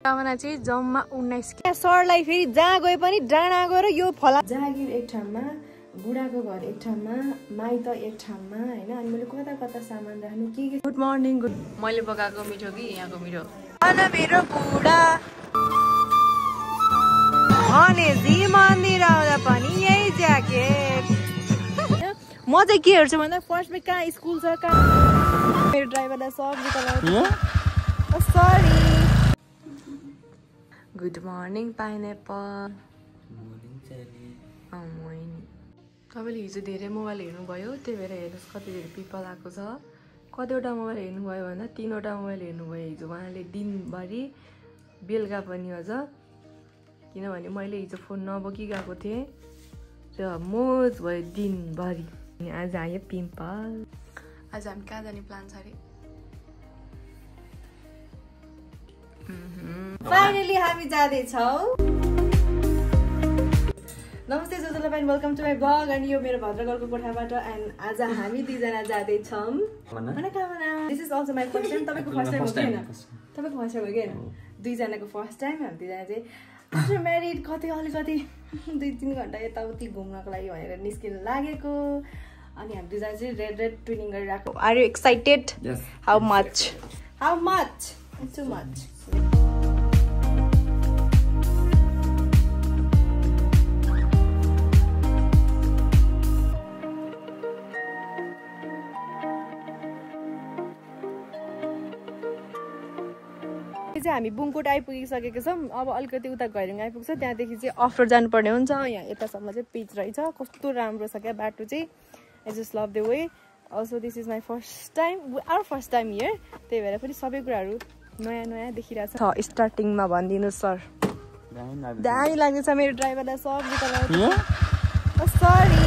कामना चाहिँ जम्मा 19 सरलाई फेरि जहाँ गए पनि डाँडा गएर यो फला जागिर एक ठाउँमा बुढाको घर एक ठाउँमा माइत एक ठाउँमा हैन अनि मैले कता कता सामान राख्नु के गुड मर्निङ गुड मैले पकाएको मिठो कि यहाँको मिठो अनि मेरो बुढा अनि जी मन्दिर आउँदा पनि यही ज्याकेट म चाहिँ के हेर्छु भन्दा फर्स्टमा कहाँ स्कुल छ कहाँ मेरो ड्राइभरलाई सब्जी चलाउँछ सरी गुड मर्निङ पाइनएप्पल तपाईँले हिजो धेरै मोबाइल हेर्नुभयो त्यही भएर हेर्नुहोस् कति धेरै पिपल आएको छ कतिवटा मोबाइल हेर्नुभयो भन्दा 3वटा मोबाइल हेर्नुभयो हिजो उहाँले दिनभरि बेलुका पनि अझ किनभने मैले हिजो फोन नबोकी गएको थिएँ र मोज भयो दिनभरि अनि आज आयो पिम्पल आज हामी कहाँ जाने प्लान छ अरे फाइनली हामी जाँदैछौँ नमस्ते जोजोलाई पनि वेलकम टु माई ब्लग अनि यो मेरो भद्रगरको कोठाबाट एन्ड आज हामी दुईजना जाँदैछौँ this is also my first time तपाईँको फर्स्ट टाइम हो कि होइन तपाईँको फर्स्ट टाइम हो कि होइन दुईजनाको फर्स्ट टाइम हामी दुईजना चाहिँ आफ्टर म्यारिड कतै अलिकति 2-3 घन्टा यताउति घुम्नको लागि भनेर निस्किनु लागेको अनि हामी दुईजना चाहिँ रेड ट्विनिङ गरिरहेको are you excited how much it's too much हामी बुङकोट आइपुगिसकेको छौँ अब अलिकति उता घैरङ आइपुग्छ त्यहाँदेखि चाहिँ अफर जानुपर्ने हुन्छ यहाँ यतासम्म चाहिँ पिच रहेछ कस्तो राम्रो छ क्या बाटो चाहिँ I just love the way also this is my first time our first time here त्यही भएर पनि सबै कुराहरू नयाँ नयाँ देखिरहेको छ स्टार्टिङमा भनिदिनु सर दामी लाग्दैछ मेरो ड्राइभरलाई सब्जी चलाउँछ सरी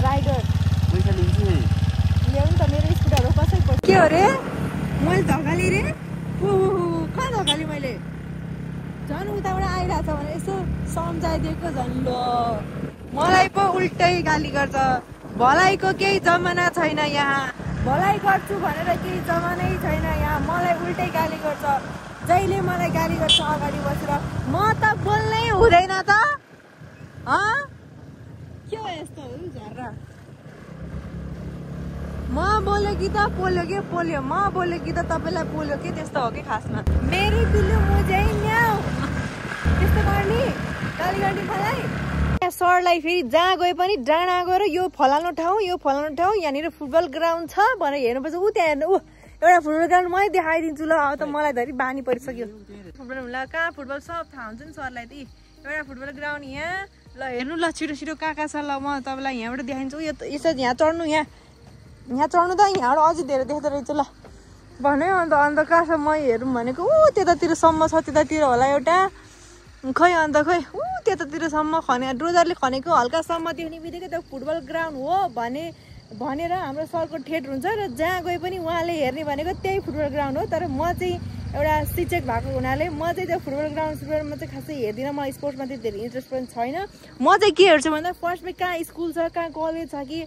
राइडर ल्याउनु त मेरो स्कुटरहरू कसै के हो रे मैले धकाली रे कहाँ धकाली मैले झन् उताबाट आइरहेको छ भने यसो सम्झाइदिएको झन् ल मलाई पो उल्टै गाली गर्छ भलाइको केही जमाना छैन यहाँ भलाइ गर्छु भनेर केही जमानै छैन यहाँ मलाई उल्टै गाली गर्छ जहिले मलाई गाली गर्छ अगाडि बसेर म त बोल्नै हुँदैन त के हो यस्तो झर्रा म बोल्यो कि त पोल्यो कि पोल्यो म बोल्यो कि त तपाईँलाई पोल्यो कि त्यस्तो हो कि खासमा मेरी दिल्ली मुझै न्याउ त्यस्तो गर्ने गाली गर्ने मलाई सरलाई फेरि जहाँ गए पनि डाँडा गएर यो फलानु ठाउँ यहाँनिर फुटबल ग्राउन्ड छ भनेर हेर्नुपर्छ ऊ त्यहाँ हेर्नु एउटा फुटबल ग्राउन्ड मै देखाइदिन्छु ल अब त मलाई धरि बानी परिसक्यो ल कहाँ फुटबल सब थाहा हुन्छ नि सरलाई ती एउटा फुटबल ग्राउन्ड यहाँ ल हेर्नु ल छिटो कहाँ छ ल म तपाईँलाई यहाँबाट देखाइदिन्छु यसो यहाँ चढ्नु यहाँ चढ्नु त यहाँबाट अझै धेरै देख्दो रहेछ ल भन्यो अन्त कहाँ छ म हेरौँ भनेको ऊ त्यतातिरसम्म छ त्यतातिर होला एउटा खै अन्त खै ऊ त्यतातिरसम्म डोजरले खनेको हल्कासम्म देख्ने बित्तिकै त्यो फुटबल ग्राउन्ड हो भनेर हाम्रो सरको ठेट हुन्छ र जहाँ गए पनि उहाँले हेर्ने भनेको त्यही फुटबल ग्राउन्ड हो तर म चाहिँ एउटा शिक्षक भएको हुनाले म चाहिँ त्यो फुटबल ग्राउन्डमा चाहिँ खासै हेर्दिनँ म स्पोर्ट्समा चाहिँ धेरै इन्ट्रेस्ट पनि छैन म चाहिँ के हेर्छु भन्दा फर्स्टमा कहाँ स्कुल छ कहाँ कलेज छ कि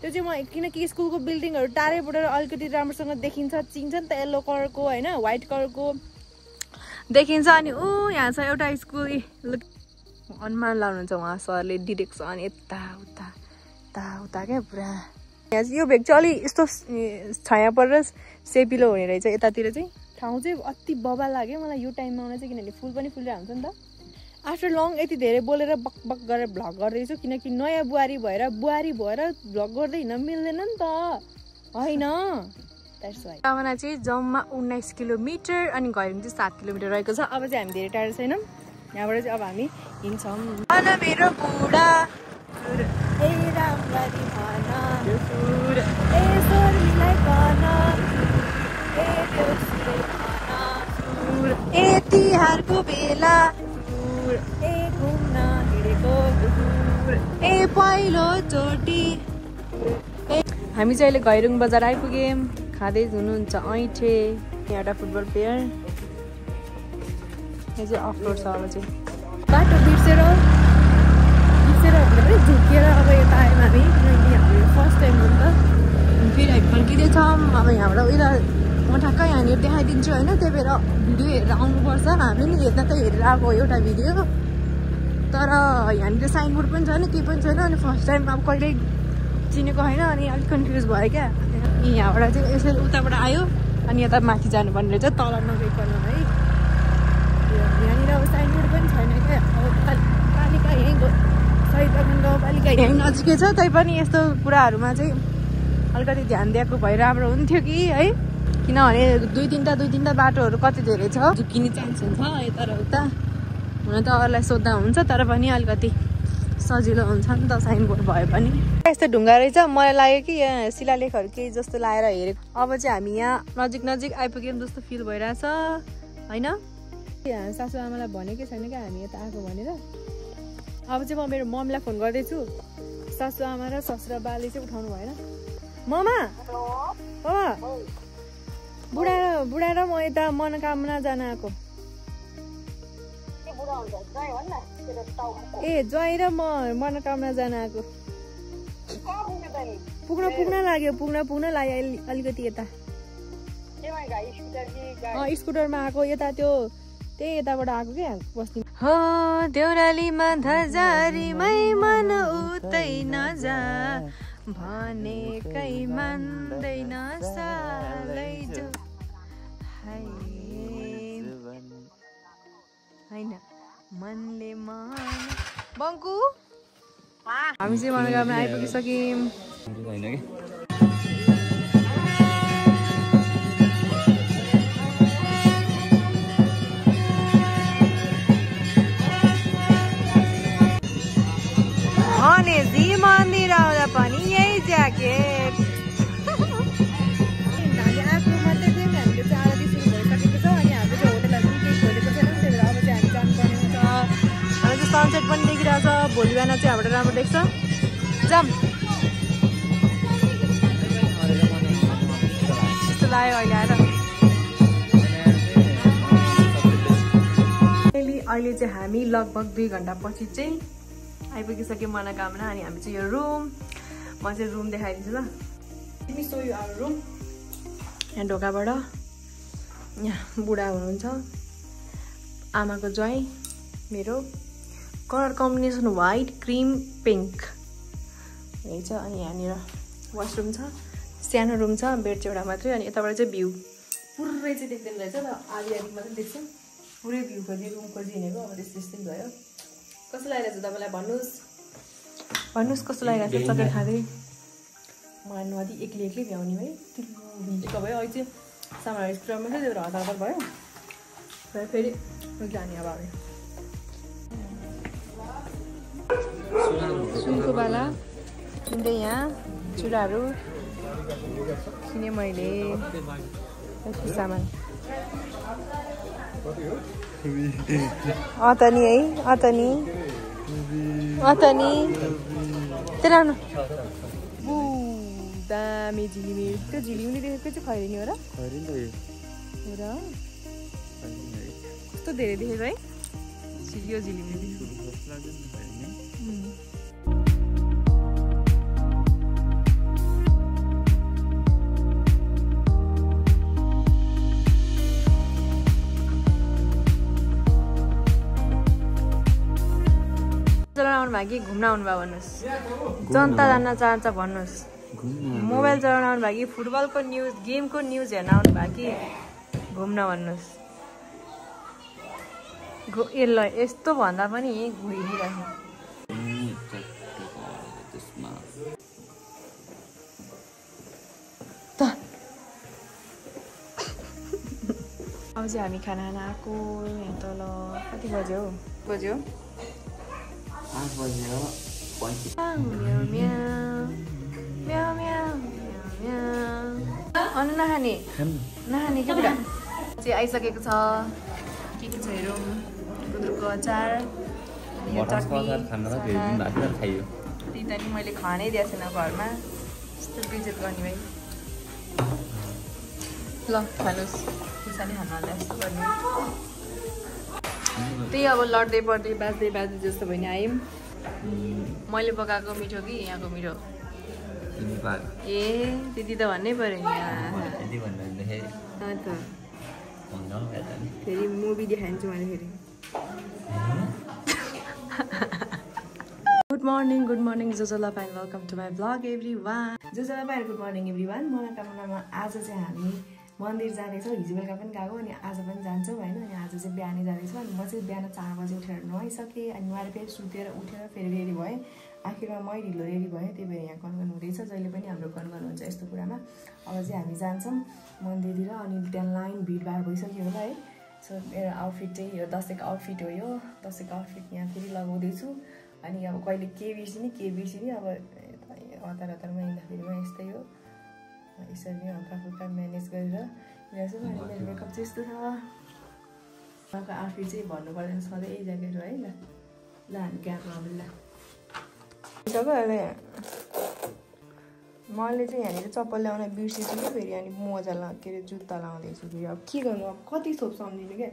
त्यो चाहिँ म किनकि स्कुलको बिल्डिङहरू टाढैबाट अलिकति राम्रोसँग देखिन्छ चिन्छ नि त येल्लो कलरको होइन व्हाइट कलरको देखिन्छ अनि यहाँ छ एउटा स्कुल अनुमान लाउनुहुन्छ उहाँ सरले डिरेक्सन यता क्या पुरा यहाँ चाहिँ यो भेग चाहिँ अलि यस्तो छाया परेर सेपिलो हुने रहेछ यतातिर चाहिँ ठाउँ चाहिँ अति बबा लाग्यो मलाई यो टाइममा आउन चाहिँ किनभने फुल पनि फुलिरहेको हुन्छ नि त आफ्टर लङ यति धेरै बोलेर बक गरेर भ्लग गर्दैछु किनकि नयाँ बुहारी भएर भ्लग गर्दै हिँड्न मिल्दैन नि त होइन कामना चाहिँ जम्मा 19 किलोमिटर अनि घैरङ चाहिँ 7 किलोमिटर रहेको छ अब चाहिँ हामी धेरै टाढो छैनौँ यहाँबाट चाहिँ अब हामी हिँड्छौँ मेरो बुढा तिहारको बेला घुम्न हिँडेको पहिलो चोटि हामी चाहिँ अहिले घैरङ बजार आइपुग्यौँ खाँदै हुनुहुन्छ ऐठे यहाँ एउटा फुटबल प्लेयर यहाँ चाहिँ अफरोड छ अब चाहिँ बाटो बिर्सेर पनि झुकेर अब यता आयौँ हामी किनकि हाम्रो फर्स्ट टाइम हो नि त फेरि हामी फर्किँदैछौँ अब यहाँबाट उता म ठ्याक्कै यहाँनिर देखाइदिन्छु होइन त्यही भएर भिडियो हेरेर आउनुपर्छ हामीले नि हेर्दा त हेरेर आएको एउटा भिडियो तर यहाँनिर साइनबोर्ड पनि छैन केही पनि छैन अनि फर्स्ट टाइम अब कहिल्यै चिनेको होइन अनि अलिक कन्फ्युज भयो क्या यहाँबाट चाहिँ यसरी उताबाट आयो अनि यता माथि जानुपर्ने रहेछ तल नगइकन है यहाँनिर अब साइनबोर्ड पनि छैन क्या अब पालिका यहीँ शहीद बगान गाउँपालिका यहीँ नजिकै छ तैपनि यस्तो कुराहरूमा चाहिँ अलिकति ध्यान दिएको भए राम्रो हुन्थ्यो कि है किनभने दुई तिनवटा बाटोहरू कति धेरै छ झुक्किने चान्स हुन्छ यता र उता हुन त अरूलाई सोद्धा हुन्छ तर पनि अलिकति सजिलो हुन्छ नि त साइनबोर्ड भयो पनि यस्तो ढुङ्गा रहेछ मलाई लाग्यो कि यहाँ शिलालेखहरू केही जस्तो लाएर हेरेको अब चाहिँ हामी यहाँ नजिक आइपुग्यौँ जस्तो फिल भइरहेछ होइन सासु आमालाई भनेकै छैन क्या हामी यता आएको भनेर अब चाहिँ म मेरो मम्मीलाई फोन गर्दैछु सासु आमा र ससुरा बाले चाहिँ उठाउनु भएन ममा बुढा र म यता मनोकामना जान आएको ए ज्वाइँ र म मनोकामना जान आएको पुग्न लाग्यो अलिकति यता स्कुटरमा आएको यता त्यही यताबाट आएको क्या बस्ती हो देउरालीमा धजारीमै मन उतै नजा भनेकै मान्दैन सालै जो हैन मनले मान बङ्कु हामी चाहिँ मनोकामना आइपुगिसक्यौँ गणेशजी मन्दिर आउँदा पनि यही ज्याकेट हामी आएको मात्रै थियौँ हामीले चाहिँ आरती सुरु भइसकेको छ अनि हाम्रो चाहिँ होटलहरू पनि केही खोलेको छैन त्यही भएर अब चाहिँ हामी जानुपर्ने हुन्छ हामी चाहिँ सनसेट पनि देखिरहेछ भोलि बिहान चाहिँ हाम्रो राम्रो देख्छ जाम त्यस्तो लाग्यो अहिले चाहिँ हामी लगभग 2 घन्टा पछि चाहिँ आइपुगिसक्यो मनोकामना अनि हामी चाहिँ यो रुम म चाहिँ रुम देखाइदिन्छु ल तिमी सो यो आवर रुम यहाँ ढोकाबाट यहाँ बुढा हुनुहुन्छ आमाको ज्वाइँ मेरो colour combination white cream pink रहेछ अनि यहाँनिर वासरुम छ सानो रुम छ बेड चाहिँ एउटा मात्रै अनि यताबाट चाहिँ भ्यू पुरै चाहिँ देख्दैन रहेछ र आधी मात्रै देख्छौँ पुरै भ्यू खोजी रुम खोजी हिँडेको अब त्यस्तै भयो कस्तो लागिरहेको छ तपाईँलाई भन्नुहोस् कस्तो लागिरहेको छ चक्कर खाँदै मलाई नदी एक्लै भ्याउने है भिजेको भयो अहिले चाहिँ सामानहरू स्कुटरमा थियो त्यही भएर हतार भयो फेरि जाने अब सुनको बाला किन्दै यहाँ चुराहरू किनेँ मैले सामान अतनी है अतनी त्यहाँ दामी झिलिमी त्यो झिलिमी देखेको चाहिँ खैरिनी हो र कस्तो धेरै देखेको है यो झिलिमी चलाउनु भयो कि घुम्न आउनु भयो भन्नुहोस् जनता जान्न चाहन्छ भन्नुहोस् मोबाइल चलाउन आउनु भयो कि फुटबलको न्युज गेमको न्युज हेर्न आउनु भयो कि घुम्न भन्नुहोस् यसलाई यस्तो भन्दा पनि घुरिदिइराख्नु अब चाहिँ हामी खाना आएको यहाँ तल कति बज्यो 8 बजेर 35 नखाने के कुरा चाहिँ आइसकेको छ के छ हेरौँ गुन्द्रुकको अचार तिता नि मैले खानै दिएको छैन घरमा यस्तो बिजेत गर्ने भाइ ल खानुहोस् खुर्सानी खानु होला यस्तो गर्ने त्यही अब लड्दै पर्दै बाँच्दै जस्तो भयो नि आयौँ मैले पकाएको मिठो कि यहाँको मिठो ए त्यति त भन्नै पर्यो फेरि मुभी देखाइदिन्छु मैले फेरि good morning Jojola Pine welcome to my blog everyone Jojola Pine good morning everyone मनोकामनामा आज चाहिँ हामी मन्दिर जाँदैछौँ हिजो बेलुका पनि गएको अनि आज पनि जान्छौँ होइन अनि आज चाहिँ बिहानै जाँदैछौँ अनि म चाहिँ बिहान 4 बजी उठेर नुहाइसकेँ अनि उहाँले फेरि सुतेर उठेर फेरि रेडी भएँ आखिरमा मै ढिलो रेडी भएँ त्यही भएर यहाँ कन्कन हुँदैछ जहिले पनि हाम्रो कन्कन हुन्छ यस्तो कुरामा अब चाहिँ हामी जान्छौँ मन्दिरतिर अनि त्यहाँ लाइन भिडभाड भइसक्यो होला है सो मेरो आउटफिट चाहिँ यो दसैँको आउटफिट हो यो दसैँको आउटफिट यहाँ फेरि लगाउँदैछु अनि अब कहिले के बिर्सिने अब हतारमा हिँड्दाखेरि यस्तै हो यसरी हल्का फुल्का म्यानेज गरेर हिँड्छु अनि मेरो मेकअप चाहिँ यस्तो छ उहाँको आउटफिट चाहिँ भन्नु पर्दैन सधैँ यही ज्याकेट हो है ल हामी गएको अब ल मैले चाहिँ यहाँनिर चप्पल ल्याउन बिर्सेछु कि फेरि अनि मोजा के अरे जुत्ता लाउँदैछु फेरि अब के गर्नु अब कति थोक सम्झिनु क्या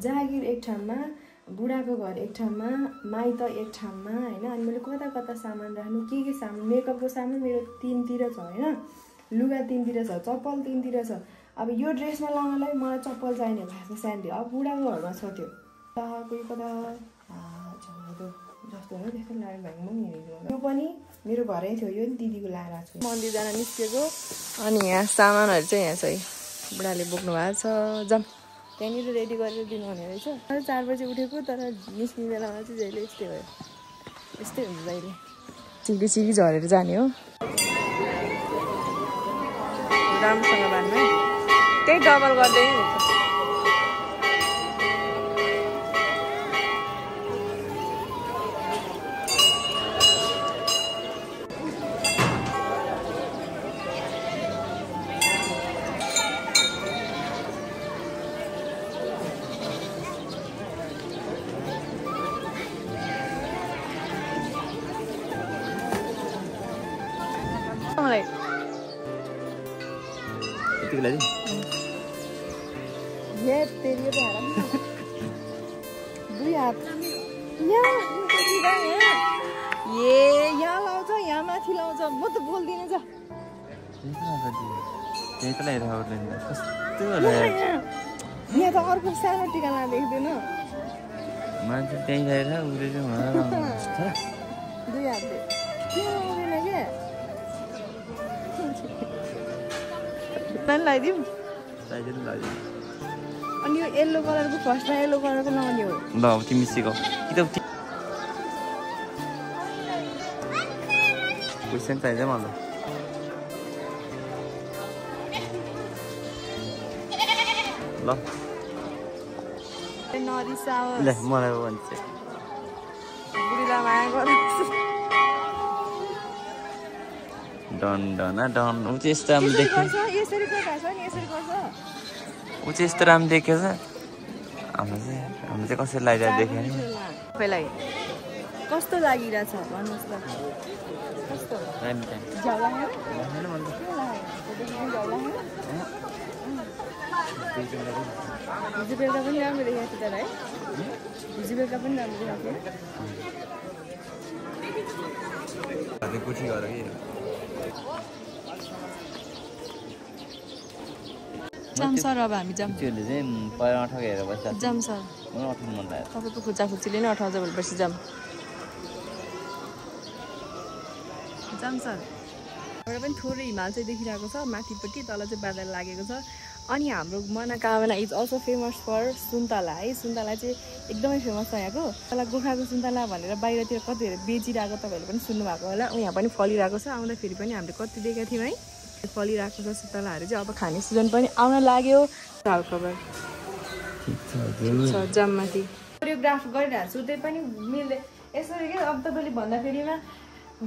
जागिर एक ठाउँमा बुढाको घर एक ठाउँमा माइत एक ठाउँमा होइन अनि मैले कता सामान राख्नु के सामान मेकअपको सामान मेरो 3तिर छ होइन लुगा 3तिर छ चप्पल 3तिर छ अब यो ड्रेसमा लगाउनलाई मलाई चप्पल चाहिने खासमा स्यान्डल अब बुढाको घरमा छ त्यो कोही कता जस्तो हो त्यस्तो लाएर भएको पनि हिँडेको त्यो पनि मेरो घरै थियो यो नि दिदीको लाएर छु मन्दिर जान निस्केको अनि यहाँ सामानहरू चाहिँ यहाँ छ है बुढाले बोक्नु भएको छ जाम त्यहाँनिर रेडी गरेर दिनुहुने रहेछ 4 बजी उठेको तर निस्किने बेलामा चाहिँ जहिले यस्तै भयो यस्तै हुन्छ जहिले चिरी झरेर जाने हो राम्रोसँग बाँध्नु त्यही डबल गर्दै हुन्छ ये तेरी यहाँ लाउँछ यहाँ माथि लाउँछ म त बोल्दिनँ जा यहाँ त अर्को सानो टिका देख्दैन मान्छे त्यही ल्याएर दुई हातले के लाउँदैन क्या लगाइदिउँ अनि यो येल्लो कलरको फर्स्टमा येल्लो कलरको लाउने हो ल अब तिमी सिकाऊ क्वेसन चाहिन्छ मलाई ल नरिसाओस् ल मलाई भन्छ बुढीलाई माया गर डन ऊ चाहिँ यस्तो राम्रो देख्यो यसरी गर्छ नि यसरी गर्छ ऊ चाहिँ यस्तो राम्रो देखेछ हाम्रो चाहिँ कसरी लागिरहेको देख्यो नि सबैलाई कस्तो लागिरहेछ भन्नुहोस् त कस्तो हिजो बेलुका पनि राम्रो देखाएको थियो तर है हिजो बेलुका पनि राम्रो देखाएको थियो जाम सर अब हामी जाम त्योले चाहिँ पहिला अठाएको हेरेर बस्छ जाम सर मलाई अठाउनु मन लाग्यो तपाईँको खुच्चाखुच्चीले नै अठाउँछ भनेपछि जाम सर एउटा पनि थोरै हिमाल चाहिँ देखिरहेको छ माथिपट्टि तल चाहिँ बादल लागेको छ अनि हाम्रो मनोकामना इज अल्सो फेमस फर सुन्तला है सुन्तला चाहिँ एकदमै फेमस छ यहाँको तल गोखाको सुन्तला भनेर बाहिरतिर कतिहरू बेचिरहेको तपाईँहरूले पनि सुन्नुभएको होला यहाँ पनि फलिरहेको छ आउँदाखेरि पनि हामीले कति देखेको थियौँ है फलिरहेको छ सुन्तलाहरू चाहिँ अब खाने सिजन पनि आउन लाग्यो हालखबर जाममाथि कोरियोग्राफ गरिरहेको छु त्यही पनि मिल्दै यसरी के अब तपाईँले भन्दाखेरिमा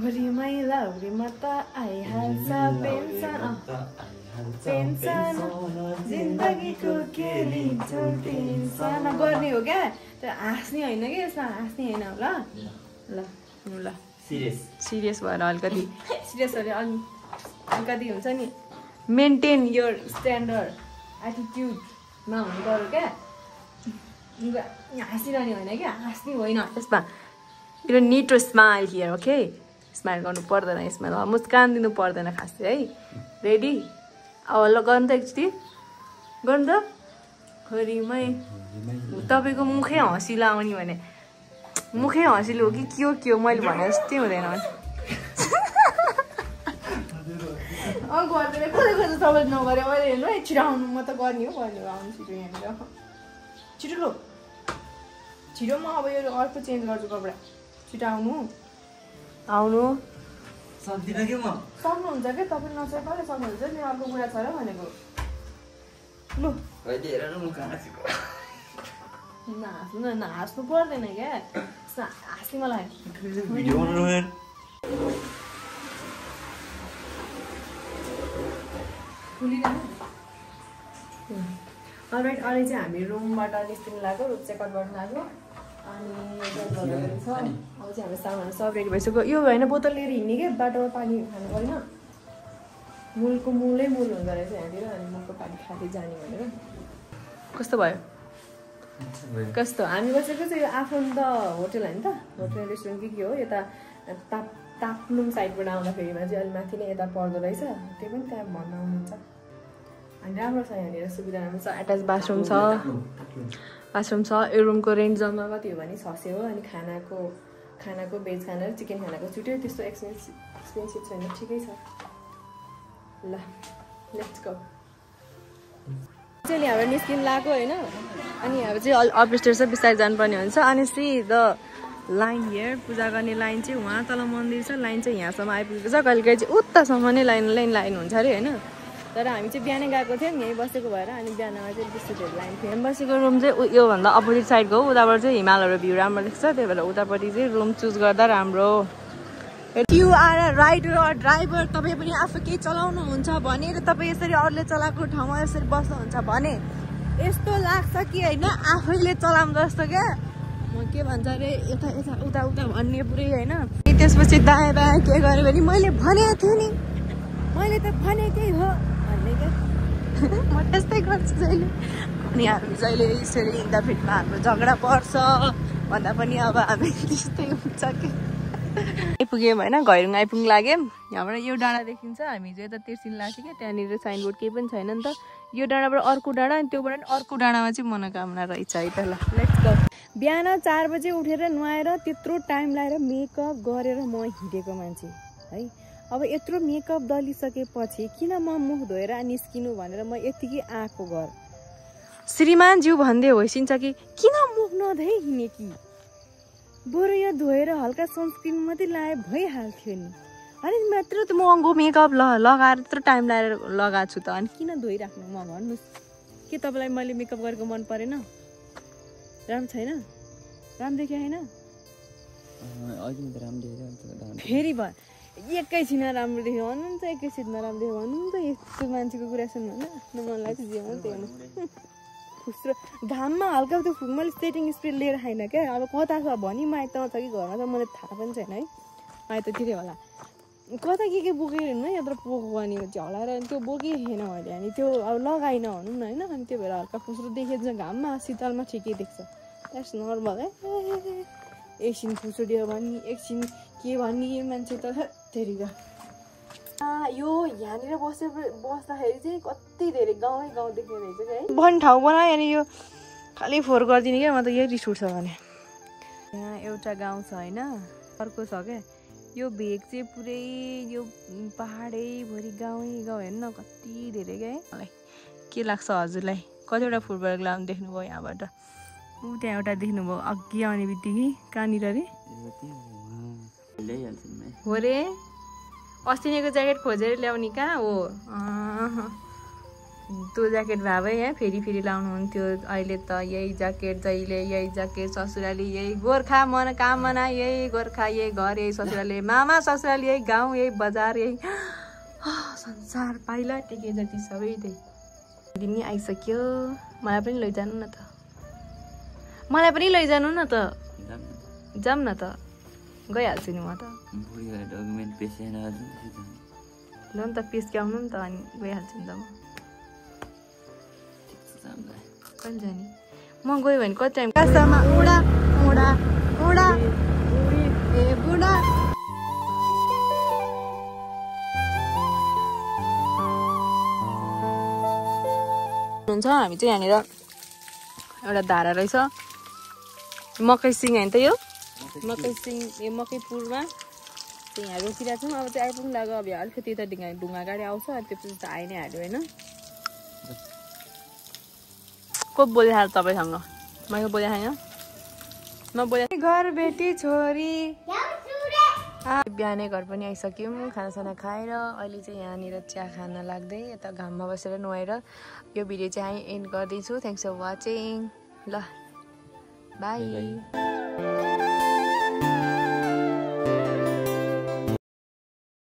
भोलिमै लाउरीमा त आइहाल्छ पेन्सन जिन्दगीको के लिन्छौ टेन्सन गर्ने हो क्या त्यो हाँस्ने होइन कि यसमा हाँस्ने होइन ल ल ल सिरियस भएर अलिकति सिरियसहरू अलिकति हुन्छ नि मेन्टेन योर स्ट्यान्डर्ड एटिट्युडमा हुनु पऱ्यो क्या हाँसिरहने होइन क्या हाँस्ने होइन यसमा you need to smile here okay smile गर्नु पर्दैन यसमा मुस्कान दिनु पर्दैन खास चाहिँ है रेडी अब ल गर्नु त एकचोटि गर्नु त खरिमै तपाईँको मुखै हँसिलो आउने भने मुखै हँसिलो हो कि के हो मैले भने जस्तै हुँदैन भने गर्दैन कसले कसले तपाईँले नगरे मैले हेर्नु है छिटो आउनु म त गर्ने हो गर्ने आउनु छिटो यहाँनिर छिटो लो छिटो म अब यो अर्को चेन्ज गर्छु कपडा छिटो आउनु सक्दिनँ के म सक्नुहुन्छ क्या तपाईँ नसके कहिले सक्नुहुन्छ नि अर्को कुरा छ र भनेको लु नहाँस्नु न नहाँस्नु पर्दैन क्या हाँस्ने मलाई अलराइट अहिले चाहिँ हामी रुमबाट निस्किनु लाग्यो रुम चेकआउट गर्नु लाग्यो अनि अब चाहिँ हाम्रो सामानहरू सब रेडी भइसक्यो यो होइन बोतल लिएर हिँड्ने क्या बाटोमा पानी खानु परेन मूलको मूलै मूल हुँदो रहेछ यहाँतिर अनि मूलको पानी खाँदै जाने भनेर कस्तो भयो कस्तो हामी बसेको चाहिँ यो आफन्त होटल होइन त होटल रेस्टुरेन्ट के हो यता ताप्लुङ साइडबाट आउँदाखेरिमा चाहिँ अलि माथि नै यता पर्दो रहेछ त्यो पनि त्यहाँ भन्न आउनुहुन्छ अनि राम्रो छ यहाँनिर सुविधा राम्रो छ एट्याच बाथरुम छ यो रुमको रेन्ट जम्मा कति हो भने 600 हो अनि खानाको भेज खाना र चिकन खानाको छुट्यो त्यस्तो एक्सपेन्सिभ छैन ठिकै छ ल लेट्स गो चाहिँ हाम्रो निस्किनु लाग्यो होइन अनि अब चाहिँ अपस्टेयर चाहिँ बिस्तारै जानुपर्ने हुन्छ अनि सी द लाइन हियर पूजा गर्ने लाइन चाहिँ उहाँ तल मन्दिर छ लाइन चाहिँ यहाँसम्म आइपुगेको छ कहिले कहिले चाहिँ उतासम्म नै लाइन हुन्छ अरे होइन तर हामी चाहिँ बिहानै गएको थियौँ यहीँ बसेको भएर अनि बिहानमा चाहिँ बेसी धेरै लाइन थियो हामी बसेको रुम चाहिँ योभन्दा अपोजिट साइडको हो उताबाट चाहिँ हिमालहरू भ्यू राम्रो देख्छ त्यही भएर उतापट्टि चाहिँ रुम चुज गर्दा राम्रो you are a rider or driver तपाईँ पनि आफू केही चलाउनुहुन्छ भने र तपाईँ यसरी अरूले चलाएको ठाउँमा यसरी बस्नुहुन्छ भने यस्तो लाग्छ कि होइन आफैले चलाउँ जस्तो क्या म के भन्छ अरे यता यता उता उता भन्ने पुरै होइन त्यसपछि दायाँ बायाँ के गरेँ भने मैले भनेको थिएँ नि मैले त भनेकै हो भन्ने क्या म त्यस्तै गर्छु जहिले अनि हामी जहिले यसरी हिँड्दाफेरिमा हाम्रो झगडा पर्छ भन्दा पनि अब हामी त्यस्तै हुन्छ कि आइपुग्यौँ होइन घैरुङ आइपुग्नु लाग्यौँ यहाँबाट यो डाँडा देखिन्छ हामी चाहिँ यता तिर्सिन लाग्छ क्या त्यहाँनिर साइनबोर्ड केही पनि छैन नि त यो डाँडाबाट अर्को डाँडा अनि त्योबाट अर्को डाँडामा चाहिँ मनोकामना रहेछ है त ल लेट्स गो बिहान 4 बजे उठेर नुहाएर त्यत्रो टाइम लगाएर मेकअप गरेर म हिँडेको मान्छे है अब यत्रो मेकअप दलिसकेपछि किन म मुख धोएर निस्किनु भनेर म यतिकै आएको घर श्रीमानज्यू भन्दै होइसिन्छ कि किन मुख नधोइ हिँडे कि बरु यो धोएर हल्का सनस्क्रिन मात्रै लगाए भइहाल्थ्यो नि अनि मात्र त महँगो मेकअप लगाएर यत्रो टाइम लगाएर लगाएको छु त अनि किन धोइराख्नु म भन्नुहोस् के तपाईँलाई मैले मेकअप गरेको मन परेन राम्रो छैन राम्रो देखियो होइन फेरि भयो एकैछिन राम्रो देख्यो भन्नुहुन्छ एकैछिनमा राम्रो देख्यो भन्नुहुन्छ यस्तो मान्छेको कुरा सुन्नु न मन लाग्छ जे हो त्यही खुस्रो घाममा हल्का त्यो मैले सेटिङ स्प्रे लिएर खाइन क्या अब कता छ भनी माइतमा छ कि घरमा छ मलाई थाहा पनि छैन है माइततिरै होला कता के बोकेर हिँड्नु है यत्रो पोको अनि झलाएर त्यो बोकिएन मैले अनि त्यो अब लगाइन भनौँ न होइन अनि त्यो भएर हल्का खुस्रो देखेको छ घाममा शीतलमा ठिकै देख्छ द्याट्स नर्मल है एकछिन खुसुड्यो भने एकछिन के भन्ने मान्छे त धेरै यो यहाँनिर बस्दाखेरि चाहिँ कति धेरै गाउँ देख्ने रहेछ क्या है भन्ने ठाउँ बनायो अनि यो खालि फोहोर गरिदिने क्या म त यही रिस उठ्छ भने यहाँ एउटा गाउँ छ होइन अर्को छ क्या यो भेग चाहिँ पुरै यो पहाडैभरि गाउँ हेर्नु न कति धेरै क्या है मलाई के लाग्छ हजुरलाई कतिवटा फुटबल ग्राउन्ड देख्नुभयो यहाँबाट ऊ त्यहाँ एउटा देख्नुभयो अघि आउने बित्तिकै कहाँनिर अरे हो रे अस्तिनीको ज्याकेट खोजेर ल्याउने कहाँ हो त्यो ज्याकेट भए भए यहाँ फेरि लाउनुहुन्थ्यो अहिले त यही ज्याकेट जहिले यही ज्याकेट ससुराली यही गोर्खा मनोकामना यही गोर्खा यही घर यही ससुराली मामा ससुराली यही गाउँ यही बजार यही संसार पाइला टेके जति सबै त्यही दिन नि आइसक्यो मलाई पनि लैजानु न त मलाई पनि लैजानु न त जाऊँ न त गइहाल्छु नि म त ल नि त पेस आउनु नि त अनि गइहाल्छु नि त म कहिले जाने म गयो भने कति टाइम कास्तामा उडा उडा उडा ए बुढा हुन्छ हामी चाहिँ यहाँनिर एउटा धारा रहेछ मकै सिङ होइन त यो मकै सिङ यो मकैपुरमा चाहिँ यहाँ रोकिरहेको छौँ अब चाहिँ आइपुग्नु लाग्यो अब यहाँ अलिकति त ढुङ्गा गाडी आउँछ अनि त्यसपछि त आइ नै हाल्यो होइन को बोलिहाल्छ तपाईँसँग मैले बोलेको छैन नबोले घर बेटी छोरी बिहानै घर पनि आइसक्यौँ खानासाना खाएर अहिले चाहिँ यहाँनिर चिया खान लाग्दै यता घाममा बसेर नुहाएर यो भिडियो चाहिँ एन्ड गर्दैछु थ्याङ्क्स फर वाचिङ ल बाई